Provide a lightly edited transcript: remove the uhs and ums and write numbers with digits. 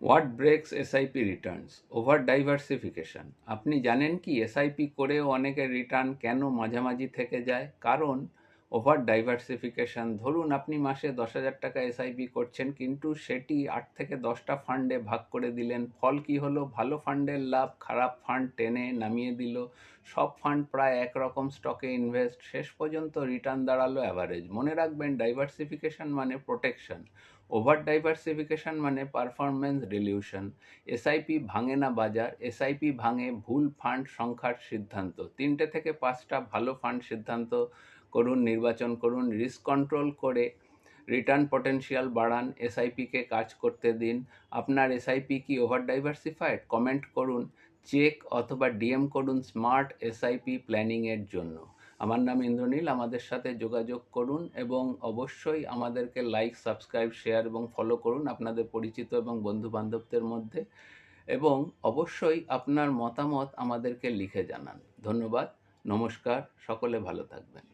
What ব্রেকস SIP Returns? Over diversification. আপনি জানেন কি এসআইপি করেও অনেকের রিটার্ন কেন মাঝামাঝি থেকে যায়? কারণ ওভার ডাইভার্সিফিকেশন। ধরুন আপনি মাসে 10,000 টাকা এসআইপি করছেন, কিন্তু সেটি 8 থেকে 10টা ফান্ডে ভাগ করে দিলেন। ফল কি হলো? ভালো ফান্ডের লাভ খারাপ ফান্ড টেনে নামিয়ে দিল। সব ফান্ড প্রায় একরকম স্টকে ইনভেস্ট, শেষ পর্যন্ত রিটার্ন দাঁড়ালো অ্যাভারেজ। মনে রাখবেন, ডাইভার্সিফিকেশন মানে প্রোটেকশন, ওভার ডাইভার্সিফিকেশন মানে পারফরমেন্স ডিলিউশন। এসআইপি ভাঙে না বাজার, এসআইপি ভাঙে ভুল ফান্ড সংখ্যার সিদ্ধান্ত। 3 থেকে 5টা ভালো ফান্ড সিদ্ধান্ত করুন, নির্বাচন করুন, রিস্ক কন্ট্রোল করে রিটার্ন পটেনশিয়াল বাড়ান, এসআইপিকে কাজ করতে দিন। আপনার এসআইপি কি ওভার ডাইভার্সিফাইড? কমেন্ট করুন, চেক অথবা ডিএম করুন স্মার্ট এসআইপি প্ল্যানিংয়ের জন্য। আমার নাম ইন্দ্রনীল, আমাদের সাথে যোগাযোগ করুন এবং অবশ্যই আমাদেরকে লাইক, সাবস্ক্রাইব, শেয়ার এবং ফলো করুন আপনাদের পরিচিত এবং বন্ধুবান্ধবদের মধ্যে, এবং অবশ্যই আপনার মতামত আমাদেরকে লিখে জানান। ধন্যবাদ, নমস্কার, সকলে ভালো থাকবেন।